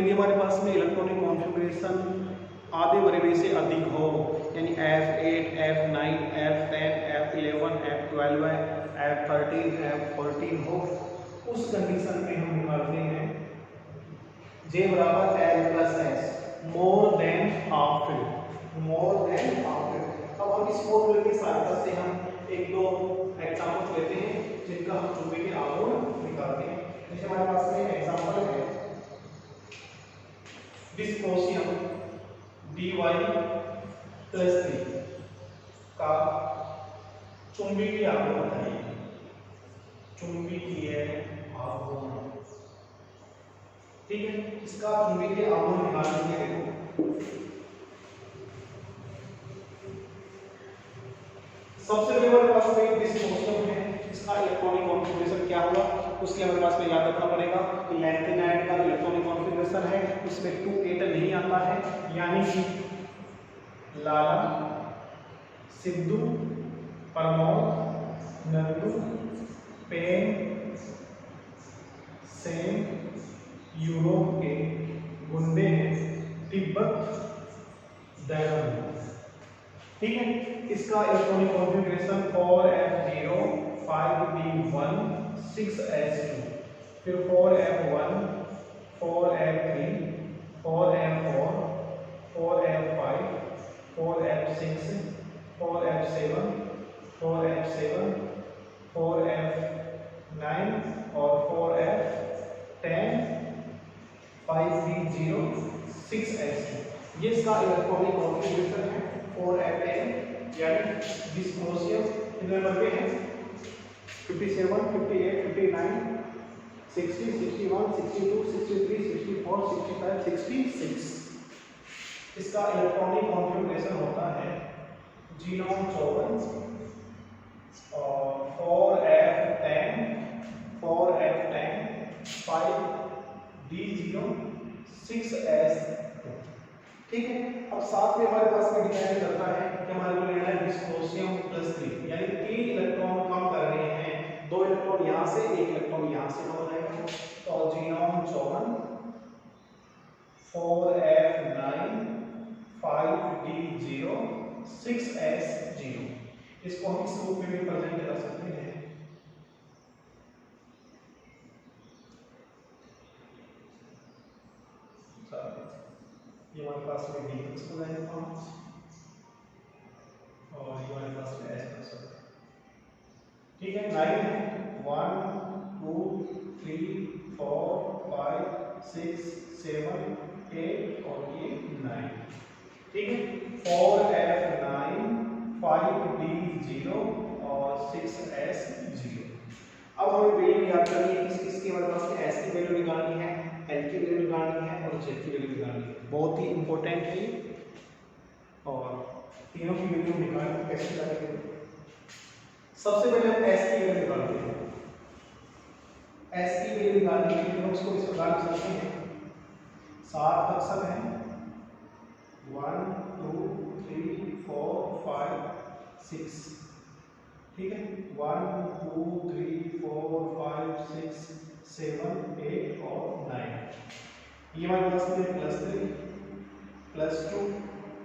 यदि हमारे पास में इलेक्ट्रॉनिक कॉन्फ़िगरेशन आधे बराबर से अधिक हो, यानी F8, F9, F10, F11, F12, F13, F14 हो, उस कंडीशन में हम निकालते हैं J बराबर L plus S, more than half fill, more than half fill. अब हम इस फॉर्मूले की सहायता से हम एक दो एग्जांपल लेते हैं जिनका हम चुंबकीय आघूर्ण निकालते हैं। जैसे हमारे पास में एग्जांपल है डिस्प्रोसियम dy प्लस 3 का चुंबकीय आघूर्ण बताइए, चुंबकीय आघूर्ण। ठीक है, इसका चुंबकीय आघूर्ण निकालने के लिए सबसे पहले हमारे पास में डिस्प्रोसियम है, इसका इलेक्ट्रॉनिक कॉन्फ़िगरेशन क्या होगा उसके हमारे पास में याद रखना पड़ेगा कि लैंथेनाइड का इलेक्ट्रॉनिक कॉन्फ़िगरेशन है उसमें 2 एटम नहीं आता है, यानी कि लाला, सिद्धू, प्रमोद, नंदू, पेन, सेन यूरोप के गुंडे हैं, तिब्बत, दैरम। ठीक है, इसका electronic configuration 4f0 5d1 6s2, फिर 4f1 4f3 4f4 4f5 4f6 4f7 4f7 4f9 और 4f10 5d0 6s2, ये इसका इलेक्ट्रॉनिक कॉन्फ़िगरेशन है। 4f10 यानी डिस्प्रोसियम कितने नंबर पे है 57 58 59 60 61 62 63 64 65 66, इसका इलेक्ट्रॉनिक कॉन्फ़िगरेशन होता है जीनोम 54 और 4f10 5d0 6s2। ठीक है, अब साथ में हमारे पास में डिपेंड करता है कि हमारे को लेना है डिस्प्रोसियम प्लस 3, यानी 3 इलेक्ट्रॉन कम कर रहे हैं, 2 इलेक्ट्रॉन यहाँ से 1 इलेक्ट्रॉन यहाँ से हो जाएगा। तो जीनोम 54 4f9 5d0 6s0, इसको हम इस रूप में भी प्रेजेंट कर सकते हैं। ये हमारे पास में डी प्लस हो जाएगा 5 और ये हमारे पास में एस प्लस हो जाएगा। ठीक है, 9 है 1 2 3 4 5 6 7 8 और ये 9। ठीक है, 4f9 5d0 और 6s0। अब हमें वैल्यू याद करनी है, इसकी हमारे पास में एस की वैल्यू निकालनी है, एल की वैल्यू निकालनी है और जेड की वैल्यू निकालनी है, बहुत ही इंपॉर्टेंट है ये। और तीनों की वैल्यू निकालनी कैसे निकालेंगे, सबसे पहले हम एस की वैल्यू निकालते हैं। एस की वैल्यू निकालने के लिए हम उसको इस प्रकार लिख सकते हैं, 7 अक्षर हैं 1 2 3 4 5 6। ठीक है, 1 2 3 4 5 6 7 8 और 9। ये हमारे पास में +3 +2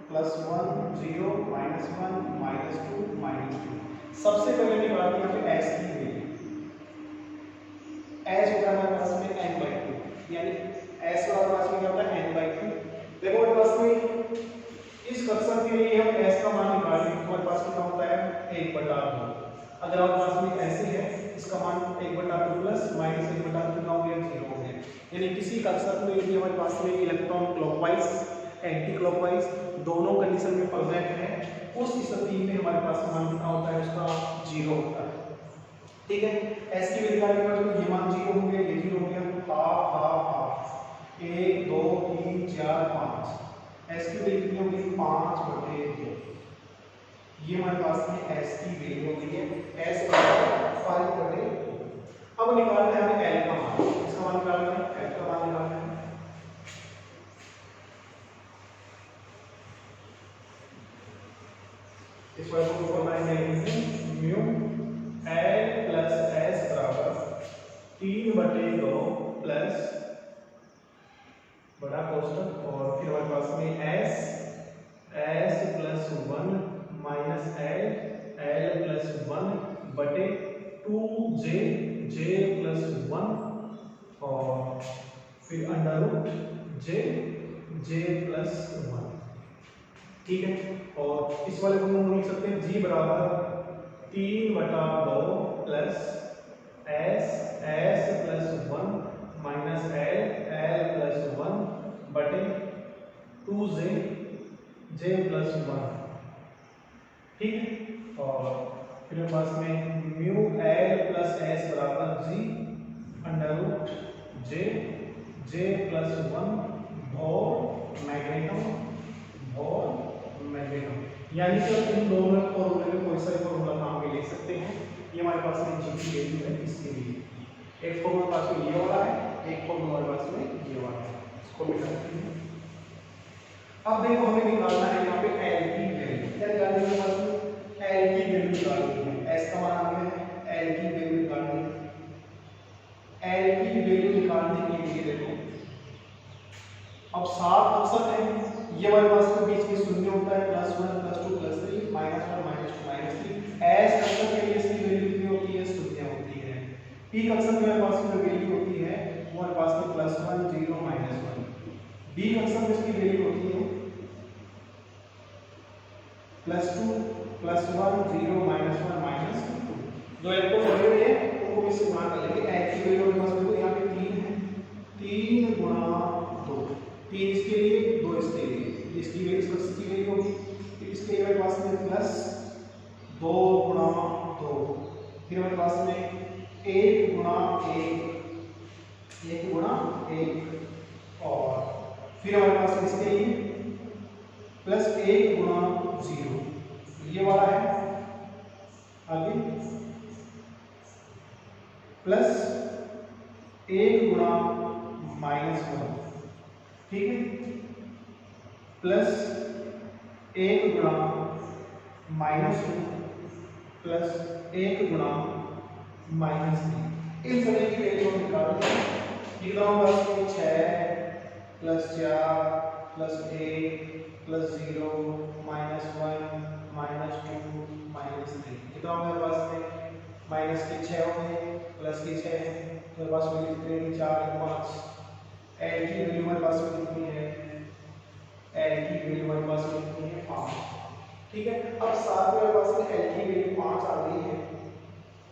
+1 0 -1 -2 -2। सबसे पहले निकालते हैं फिर एस की वैल्यू। एस होता है हमारे पास में n/2, यानी एस का हमारे पास में क्या होता है n/2। देखो हमारे पास में इस कर्सर के लिए हम एस का मान निकालें तो हमारे पास में क्या होता है 1/2। अगर हमारे पास में ऐसे है इसका मान 1/2 प्लस माइनस 1/2 कितना हो गया 0 हो गया। यानी किसी कर्सर में यदि हमारे पास में इलेक्ट्रॉन क्लॉकवाइज एंटी क्लॉकवाइज दोनों कंडीशन में प्रेजेंट है, उस स्थिति में हमारे पास मान कितना होता है उसका 0 होता है। ठीक है, एस की वैल्यू निकालने पर ये मान 0 हो गया, ये 0 हो गया, हाफ हाफ हाफ 1 2 3 4 5। एस की वैल्यू कितनी हो गई 5/2। ये हमारे पास में एस की वैल्यू हो गई है, एस 5/2। अब निकालना है हमें एल का मान, इसका मान निकालना है, एल का मान निकालना है। इस वाले को ऊपर बनाएंगे म्यू एल प्लस एस बराबर 3/2 प्लस बड़ा कोष्टक, और फिर हमारे पास में S plus 1 minus L plus 1 बटे 2जे प्लस 1 और फिर अंडर रूट जे प्लस 1। ठीक है, और इस वाले को हम लिख सकते हैं जी बराबर 3/2 plus S plus 1 minus L plus 1 बटे 2जे प्लस 1। ठीक है, और फिर मेरे पास में म्यू एल प्लस एस बराबर जी अंडर रूट जे प्लस 1 भोर मैग्नेटम, यानी कि इन दोनों फॉर्मूले में कोई सा भी फॉर्मूला काम में ले सकते हैं। ये हमारे पास में जी की वैल्यू है इसके लिए। एक फॉर्मूला पास में ये वाला है, एक फॉर्मूला हमारे पास में ये वाला है, इसको भी करते हैं। अब देखो हमें निकालना है यहाँ पे एल की वैल्यू। क्या निकालनी है? हमारे पास एल की वैल्यू निकालनी है। एस का मान आ गया है, एल की वैल्यू निकालनी है। एल की वैल्यू निकालने के लिए देखो अब 7 ऑप्शन है। ये वाले पास में बीच में शून्य होता है, +1 +2 +3 -1 -2 -3। एस अक्षर के लिए इसकी वैल्यू कितनी होती है? शून्य होती है। पी अक्षर के पास में वैल्यू होती है वो हमारे पास में +1 0 -1। डी अक्षर में इसकी वैल्यू होती है +2 +1 0 -1 -2। जो इलेक्ट्रॉन बने हुए हैं उनको इससे गुणा कर लेंगे। एल की वैल्यू हमारे पास में यहाँ पे 3 है, 3 गुणा 2, 3 इसके लिए 2 इसके लिए, इसकी वैल्यू इसकी वैल्यू होगी। इसके हमारे पास में +2 गुणा 2, फिर हमारे पास में 1 गुणा 1 और फिर हमारे पास में इसके लिए +1 गुणा 0 ये वाला है। आगे +1 गुणा -1, ठीक है, +1 गुणा -2 +1 गुणा -3। इन सभी की वैल्यू हम निकाल लेंगे। एकदम बस 6 +4 +1 +0 -1 -2 -3। एकदम मेरे पास में माइनस के 6 होंगे, प्लस के 6 हैं, मेरे पास में कितने हैं? 4 5। एल की वैल्यू हमारे पास में कितनी है? एल की वैल्यू हमारे पास में कितनी है? 5। ठीक है, अब साथ में हमारे पास में एल की वैल्यू 5 आ गई है।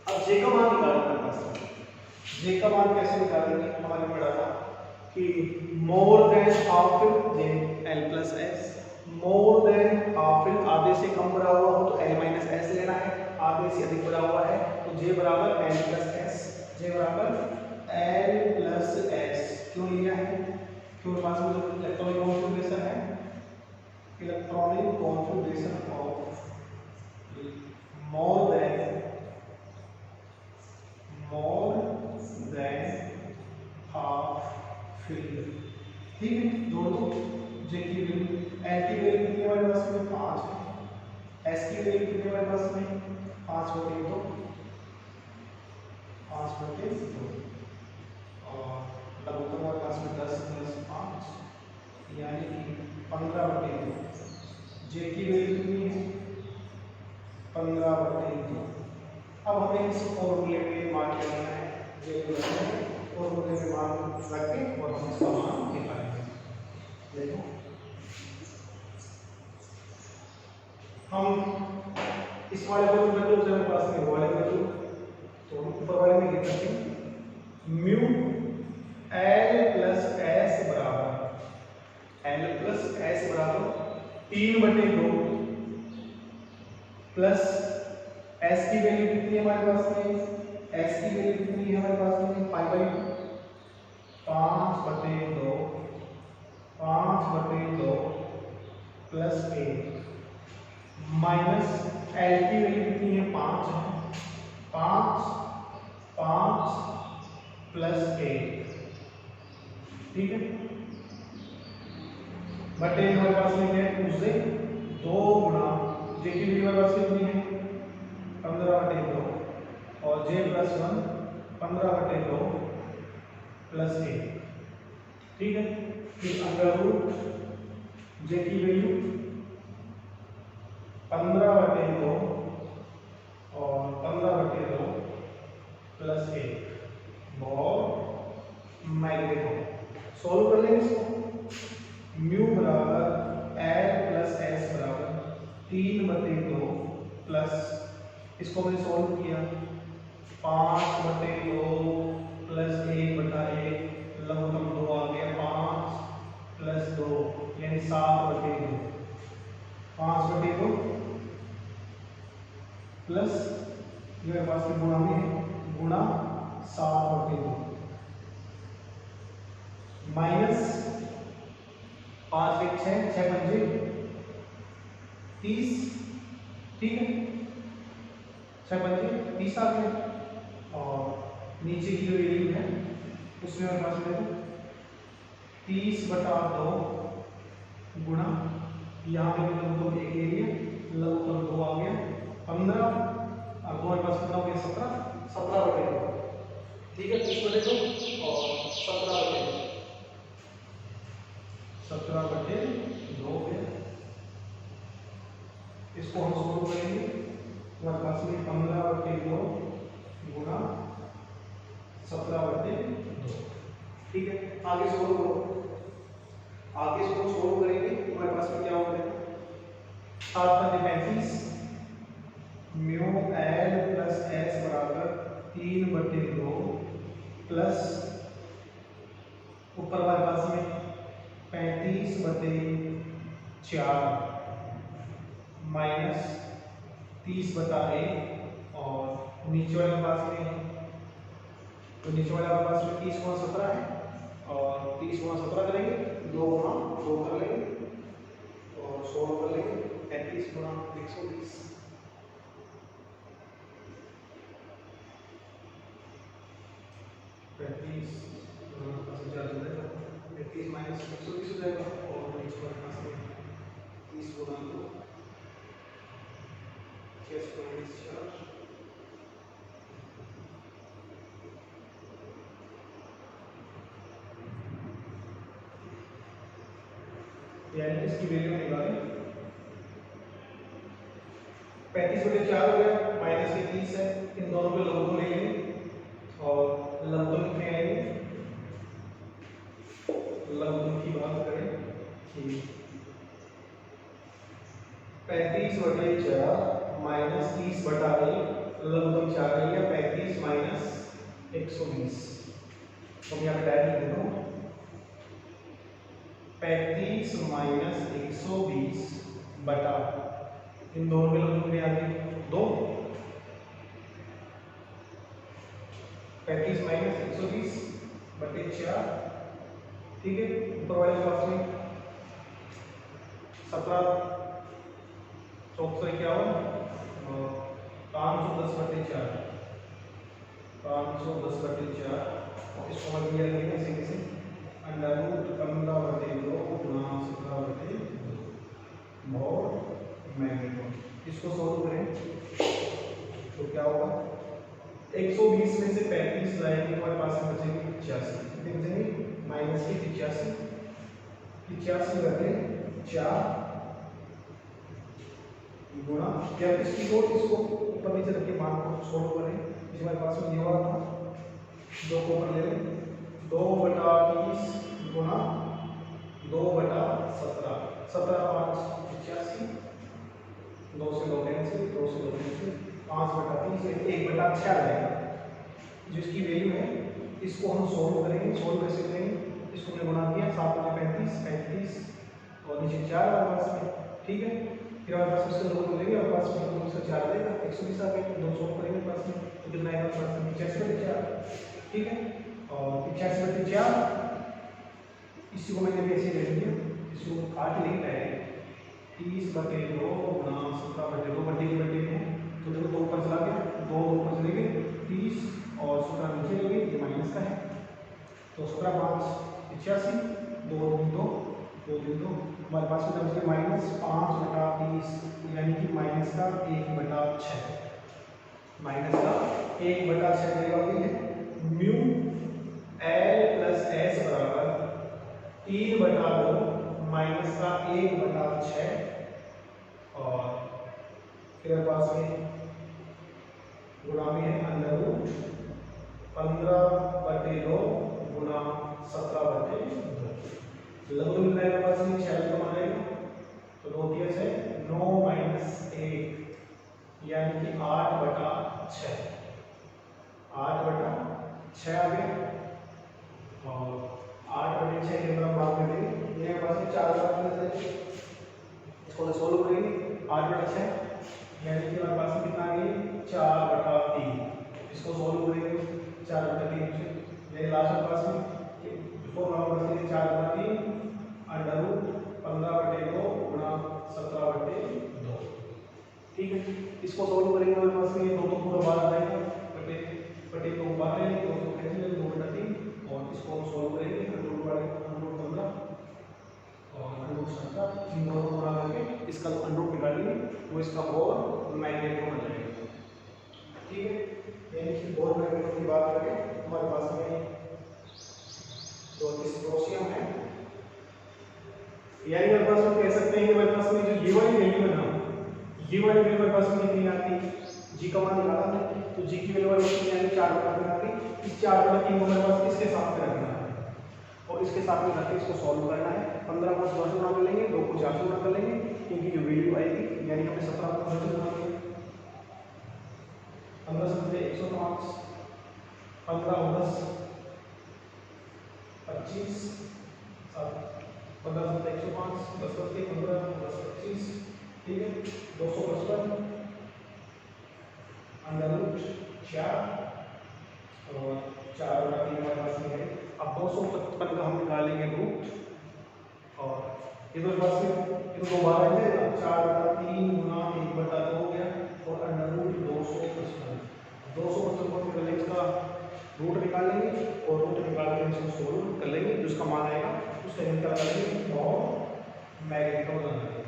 अब जे का मान निकालना है। पास जे का मान कैसे निकालेंगे? हमारे पढ़ा था कि मोर than half J L plus S, मोर देन हाफ आधे से कम बढ़ा हुआ हो तो एल माइनस एस लेना है, आधे से अधिक बढ़ा हुआ है तो जे बराबर एल प्लस एस, जे बराबर एल प्लस एस। क्यों लिया है? क्योंकि पास में जो इलेक्ट्रॉनिक कॉन्फ़िगरेशन है, electronic configuration of more than half filled. ठीक है, जोड़ दो। जे की वैल्यू, एल की वैल्यू कितनी हमारे पास में? 5 है। एस की वैल्यू कितनी हमारे पास में? 5/2, 5/2 और लघुत्तम हमारे पास में 10 + 5 यानी कि 15/2। जे की वैल्यू कितनी है? 15/2। अब हमें इस फॉर्मूले में मान लेना है, जे फॉर्मूले में मान रख के और हम इसका मान निकालेंगे। देखो हम इस वाले को मतलब जब पास में वाले वैल्यू तो ऊपर वाले में लिख सकते हैं म्यू एल प्लस एस बराबर 3/2 प्लस एस की वैल्यू कितनी है हमारे पास में? एस की वैल्यू कितनी है हमारे पास में? 5/2 प्लस 1 माइनस एल की वैल्यू कितनी है? 5 है, 5 प्लस 1, ठीक है, बटे हमारे पास में है 2 से 2 गुणा जे की वैल्यू हमारे पास कितनी है? 15/2 और जे प्लस 1 15/2 प्लस 1, ठीक है। फिर अंडर रूट जे की वैल्यू 15/2 और 15/2 प्लस 1 और मैग्नीट्यूड सॉल्व कर लेंगे इसको। म्यू बराबर एल प्लस एस बराबर 3/2 प्लस, इसको मैंने सॉल्व किया 5/2 प्लस 1/1 लघुत्तम 2 आ गया 5 प्लस 2 यानी 7/2 5/2 प्लस ये मेरे पास में गुणा में है गुणा 7/2 माइनस 5 1 6 6 5 30, ठीक है 6 5 30 आ गया और नीचे की जो वैल्यू है उसमें मेरे पास में 30/2 गुणा यहाँ पे लघुत्तम 1 ले लिया लघुत्तम 2 आ गया 15 और 2 मेरे पास कितना हो गया 17/2 ठीक है 30/2 और 17/2 हो गया। इसको हम सोल्व करेंगे हमारे पास में 15/2 गुणा 17/2 ठीक है। आगे सोल्व करो, आगे इसको सोल्व करेंगे हमारे पास में क्या होगा 7/35 म्यू एल प्लस एस बराबर 3/2 प्लस ऊपर हमारे पास में 35/4 माइनस 30/1 और नीचे वाले पास में तो नीचे वाले पास में 30 गुणा 17 है और 30 गुणा 17 करेंगे 2 गुणा 2 कर लेंगे और 16 कर लेंगे 35 गुणा 120 35 माइनस 120 हो जाएगा और नीचे वाले पास में 30 गुणा 2 यानी इसकी वैल्यू निकालें 35/4 हो गया माइनस के 30 है इन दोनों को लघुत्तम ले लेंगे और लघुत्तम कितने आएंगे लघुत्तम की बात करें कि 35/4 माइनस 30/1 लघुत्तम 4 आ गया 35 माइनस 120 तो मैं यहाँ पे डायरेक्ट लिख देता हूँ 35 माइनस 120 बटा इन दोनों में लघुत्तम में आगे 2 35 माइनस 120/4 ठीक है। ऊपर वाले पास में 17 चौक 51 510/4 और इसको हम लिया लेंगे इसे कैसे अंडर रूट 15/2 गुणा 17/2 और मैग्नीट्यूड इसको सोल्व करें तो क्या होगा 120 में से 35 जाएंगे हमारे पास में बचेंगे 85 कितने बचेंगे माइनस की 85 करके 4 गुणा क्या इसकी दो इसको ऊपर नीचे रख के मान को सोल्व करें हमारे पास में ये वाला था 2 को ऊपर ले लें 2/30 गुणा 2/17 17 5 85 2 से 2 कैंसिल 2 से 2 कैंसिल 5/30 1/6 आ जाएगा जिसकी वैल्यू है इसको हम सोल्व करेंगे सोल्व कैसे करेंगे इसको हमने गुणा किया 7/35 और नीचे 4 हमारे पास में ठीक है। फिर हमारे पास उससे 2 को लेंगे हमारे पास में 2 से 4 देगा 120 आ गया 2 सोल्व करेंगे पास में तो कितना आएगा पास में 85/4 ठीक है और 85/4 इसी को मैंने भी ऐसे ले लिया इसको काट नहीं पाएंगे 30/2 गुणा 17/2 बटे की बटे में तो देखो 2 ऊपर चला गया 2 ऊपर चले गए 30 और 17 नीचे ले गए ये माइनस का है तो 17 5 85 2 हमारे पास में बचे माइनस 5/30 यानी कि माइनस का 1/6 माइनस का 1/6 देगा ये म्यू एल प्लस एस बराबर 3/2 माइनस का 1/6 और फिर पास में गुणा में है अंडर रूट 15/2 गुणा 17/2 लगभग मिल रहा है पास में 6 कम आ जाएगा तो 2 3 है 9 माइनस 1 यानी कि 8/6 8/6 आ गया और 8/6 के अंदर बात करेंगे मेरे पास में 4 बात करते हैं इसको सोल्व करेंगे 8/6 यानी कि हमारे पास में कितना आ गया 4/3 इसको सोल्व करेंगे 4/3 से मेरे लास्ट में पास में बिफोर हम करते हैं 4/3 अंडर रूट 15/2 गुणा 17/2 ठीक है इसको सोल्व करेंगे हमारे पास में 2 तो पूरा बाहर आ जाएगा बटे 2 बाहर है 2 को कैंसिल 2/3 और इसको हम सोल्व करेंगे अंडर रूट 15 और अंडर रूट 17 इन दोनों को बना करके इसका अंडर रूट निकालेंगे वो इसका और मैग्नीट्यूड बन जाएगा ठीक है यानी कि और मैग्नीट्यूड की बात करें हमारे पास में जो डिस्प्रोशियम है यानी हमारे पास हम कह सकते हैं कि हमारे पास में जो ये वाली वैल्यू है ना ये वाली वैल्यू हमारे पास में कितनी आती है जी का मान निकाला है तो जी की वैल्यू वाली कितनी आती है 4/3 आती है इस 4/3 को हमारे पास इसके साथ में रखना है और इसके साथ में रख के इसको सॉल्व करना है 15 को 10 से गुणा कर लेंगे 2 को 4 से गुणा कर लेंगे क्योंकि जो वैल्यू आएगी यानी हमें 17 को 10 से गुणा करेंगे 15 से 105 15 10 25 15 से 105 10 से 15 10 25 ठीक है 255 अंडर रूट 4 और 4/3 हमारे पास में है अब 255 का हम निकालेंगे रूट और ये तो पास में ये तो 2 बार आ जाएगा 4/3 गुणा 1/2 हो गया और अंडर रूट 255 को निकालेंगे इसका रूट निकाल लेंगे और रूट निकाल के हम इसको सोल्व कर लेंगे जो उसका मान आएगा उसका निकाल लेंगे और मैग्नीट्यूड बनाएंगे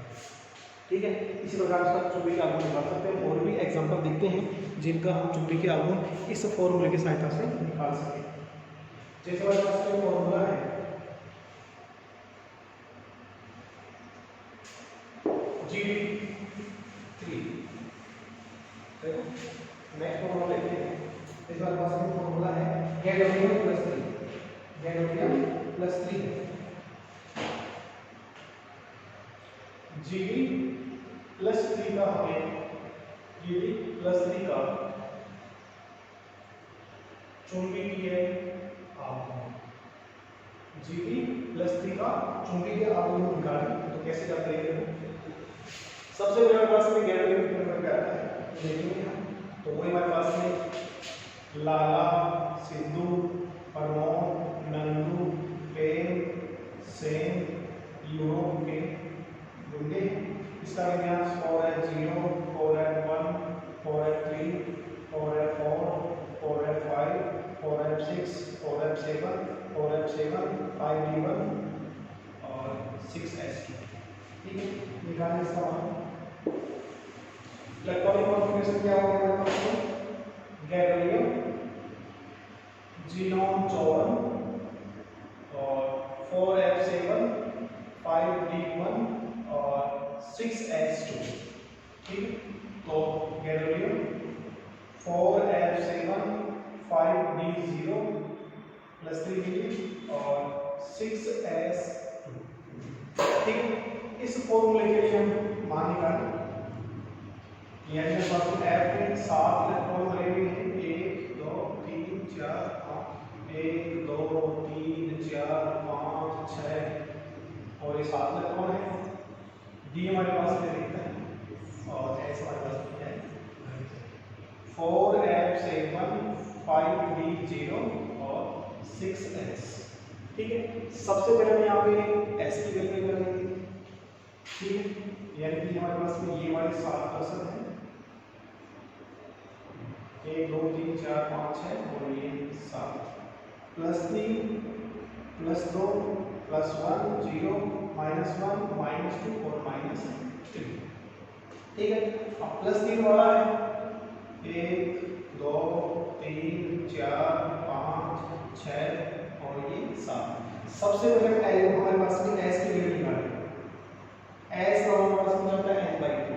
ठीक है इसी प्रकार से आप चुंबकीय आघूर्ण निकाल सकते हैं और भी एग्जांपल देखते हैं जिनका हम चुंबकीय आघूर्ण इस फॉर्मूले की सहायता से निकाल सकें जैसे हमारे पास में फॉर्मूला है Gd3 नेक्स्ट फॉर्मूला लेते हैं इस बार पास में फॉर्मूला है गैडोलियम +3 Gd+3 का हमें Gd+3 का चुंबकीय आघूर्ण Gd+3 का चुंबकीय आघूर्ण निकालें तो कैसे करते हैं सबसे पहले हमारे पास में गैडोलियम नंबर क्या आता है देखेंगे हम तो वही हमारे पास में लाला सिद्धू परमोन नंदू प्रेम सेन यूरोप के गुंडे इसका विन्यास 4F0 4F1 4F3 4F4 4F5 4F6 4F7 5D1 और 6S2 ठीक है निकालें इसका मान इलेक्ट्रॉनिक कॉन्फ़िगरेशन क्या हो गया हमारे पास में गैडोलियम जीनोम 54 और 4F7 5D1 और 6S2 ठीक तो गैडोलियम 4F7 5D0 +3D और 6S2 ठीक इस फॉर्मूले के लिए हम मान निकालें यानी हमारे पास F में 7 इलेक्ट्रॉन भरे हुए हैं 1 2 3 4 5 1 2 3 4 5 6 और ये 7 इलेक्ट्रॉन है D हमारे पास में लिखते हैं और S हमारे पास में है 4F7 5D0 और 6S ठीक है सबसे पहले हम यहाँ पे S की वैल्यू करेंगे ठीक है यानी कि हमारे पास में ये वाले 7% है 1 2 3 4 5 6 और ये 7 +3 +2 +1 0 -1 -2 और -3 ठीक है अब +3 वाला है 1 2 3 4 5 6 और ये 7 सबसे पहले एल हमारे पास में एस की वैल्यू निकालें। एस का हमारे पास में होता है n/2।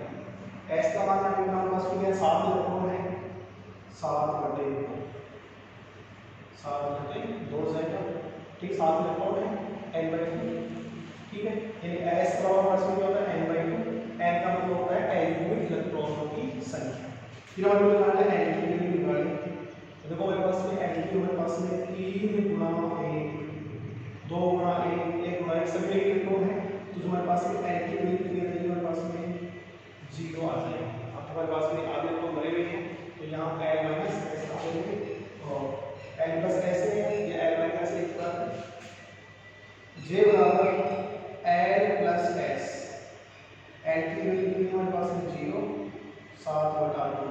एस का मान हमारे पास में 7 इलेक्ट्रॉन है, 7/2 जाएगा, ठीक, 7 इलेक्ट्रॉन है n/2, ठीक है। यानी एस का हमारे पास में होता है n/2, n का मतलब होता है एलिमेंट इलेक्ट्रॉनों की संख्या। फिर हम लोग निकालना है n की वैल्यू निकालें। तो देखो मेरे पास में n की हमारे पास में 3 गुना 1, 2 गुना 1, 1 गुना 1 सभी इलेक्ट्रॉन है, तो हमारे पास में n की वैल्यू कितनी आ जाएगी, हमारे पास में 0 आ जाएगी। अब हमारे पास में आधे इलेक्ट्रॉन भरे हुए हैं, तो यहाँ l माइनस s आ जाएंगे और l प्लस s है या l माइनस 1 पर j बराबर l प्लस s। l की वैल्यू कितनी है हमारे पास में 0, 7/2,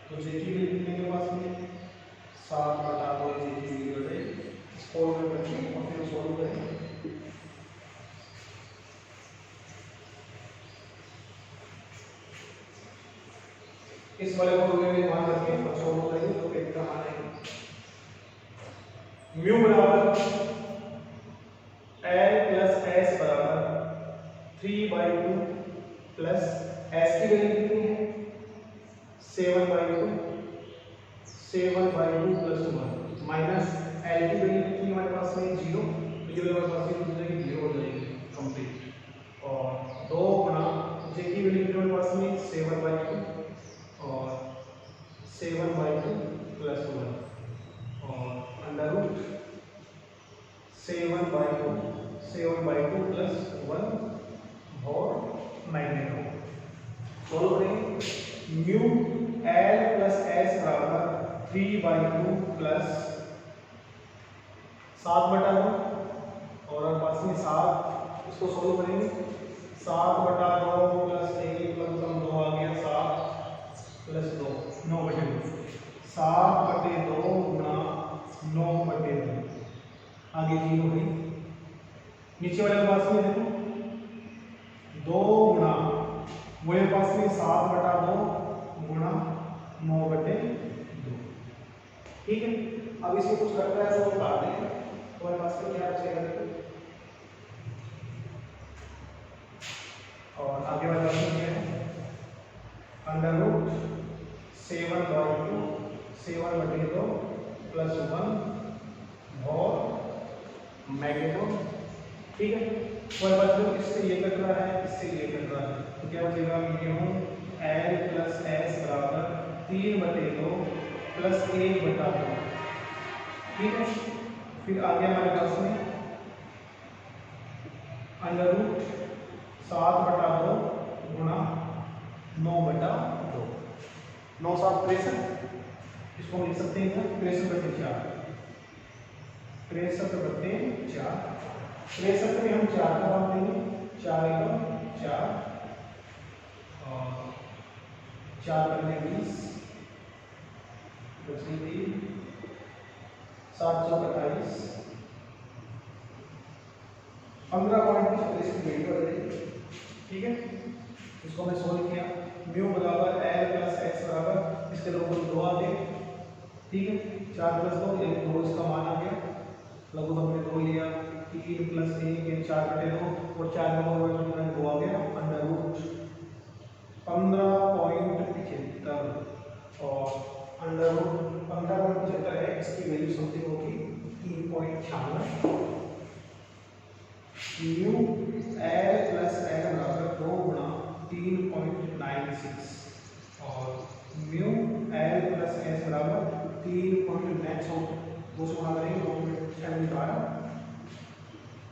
तो j की वैल्यू कितनी है हमारे पास में 7/2, j की वैल्यू हो जाएगी। इसको में रखें और फिर सॉल्व करें। इस वाले को में ध्यान रखें और सॉल्व करेंगे तो एक का मान आएगा म्यू बराबर l प्लस s बराबर 3/2 प्लस s की वैल्यू कितनी है 7/2 प्लस 1 माइनस l की वैल्यू कितनी हमारे पास में 0, तो ये हमारे पास में हो जाएगी 0 हो जाएगी कंप्लीट। और 2 गुना j की वैल्यू हमारे पास में 7/2 और 7/2 प्लस 1 और अंडर रूट 7/2 प्लस 1 और मैग्नीट्यूड सॉल्व करेंगे। म्यू l प्लस s बराबर 3/2 प्लस 7/2 और हमारे पास में 7, इसको सॉल्व करेंगे 7/2 प्लस 1 प्लस 2 आ गया 7 प्लस 2 9/2 7/2 गुना 9/2 आगे 0 है। नीचे वाले के पास में देखो 2 गुना मेरे पास में 7/2 गुना 9/2, ठीक है। अब इसको कुछ करता है तो काट देंगे, तो हमारे पास में क्या बचेगा और आगे वाला क्या है अंडर रूट 7/2 प्लस 1 और मैग्नीट्यूड, ठीक है। और बस इससे ये कट रहा है, इससे ये कट रहा है, तो क्या बचेगा म्यू l प्लस s बराबर 3/2 प्लस 1/2, ठीक है। फिर आगे हमारे पास में अंडर रूट 7/2 गुना 9/2, 9 7 63, इसको हम लिख सकते हैं 63/4, 63/4, 63 में हम 4 का मान देंगे, 4 × 4 और 4 × 20 बचेगी 3, 7 × 28, 15.36 की वैल्यू आ जाएगी, ठीक है। इसको मैं सोल्व किया, म्यू बराबर l प्लस x बराबर इसके लोग 2 आ गए, ठीक है। 4 प्लस 2 यानी 2 इसका मान आ गया, लगभग हमने 2 लिया, 3 प्लस 1 यानी 4/2 और 4 में 2 आ गया अंडर रूट 15.75 और अंडर रूट 15.75 है, इसकी वैल्यू समथिंग होगी 3.96। म्यू l प्लस l बराबर 2 गुना 3.96 और म्यू l प्लस s बराबर 3.96, 2 से गुणा करेंगे 2 में 6 में 12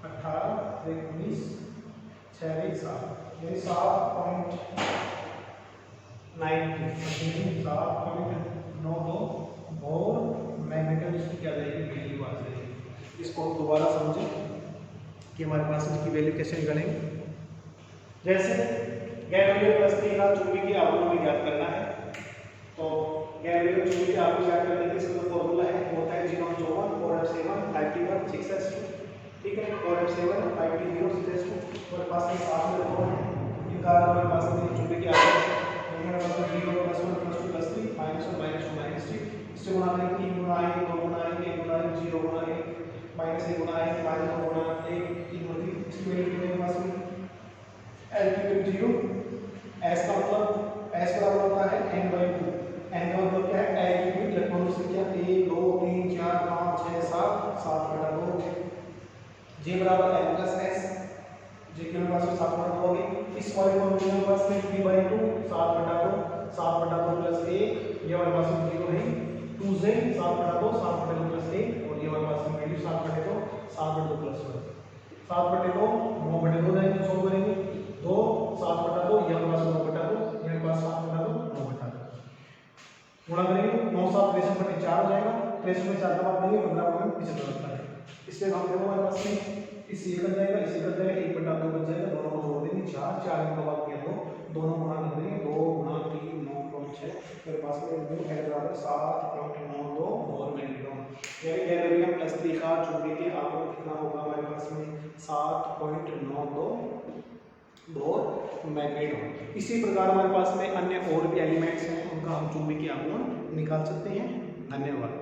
18 19 6 में 7 यानी 7.92 और मैग्नीट्यूड इसकी क्या जाएगी वैल्यू आ जाएगी। इसको हम दोबारा समझें कि हमारे पास इसकी वैल्यू कैसे निकालेंगे। जैसे गैलीलियो प्लस 3 का चुंबकीय की आवृत्ति में ज्ञात करना है, तो गैलीलियो चुंबकीय की आवृत्ति ज्ञात करने के इसका फॉर्मूला है होता है 0.01 4f7 5t1 6s2, ठीक है। 4f7 5t0 6s2 और पास में 7 में इलेक्ट्रॉन है, इनका हमारे पास में चुंबकीय की आवृत्ति हमारे पास में 0 + 1 + 2 + 3 -1 -2 -3 इससे गुणा करेंगे 3 गुना आएंगे 2 गुना आएंगे 1 गुना 0 गुना 1 -1 गुना 1 -2 गुना क्यूब। एस का मतलब एस बराबर होता है n/2। n का मतलब क्या है a क्यूब इलेक्ट्रॉनों की संख्या 1 2 3 4 5 6 7 7/2। J बराबर n प्लस एस, J के पास 7/2 होगी। इस पॉइंट पर मेरे पास में 3/2 7/2 7/2 प्लस 1, ये हमारे पास में 0 है 2z 7/2 7/2 प्लस 1 और ये हमारे पास में वैल्यू 7/2 7/2 प्लस 1 7/2 9/2 जाएंगे, सॉल्व करेंगे 2 7/2 ये हमारे पास 9/2 ये हमारे पास 7/2 9/2 गुणा करेंगे 9 7 63/4 हो जाएगा। 63 में 4 का बात देंगे 15/75 होता है। इसमें हम देखो हमारे पास में इस ये कट जाएगा, इसे कट जाएगा 1/2 बच जाएगा, दोनों को जोड़ देंगे 4 4 का बात किया तो दोनों गुणा कर देंगे 2 गुणा 3 9 गुणा 6 मेरे पास में वैल्यू है बराबर 7.92 बोर मैग्नीट्यूड। यानी क्या करेंगे प्लस 3 का चुंबकीय के आवेश कितना होगा हमारे पास में 7.92 बोर मैग्नीट्यूड। इसी प्रकार हमारे पास में अन्य और भी एलिमेंट्स हैं, उनका हम चुंबकीय आघूर्ण निकाल सकते हैं। धन्यवाद।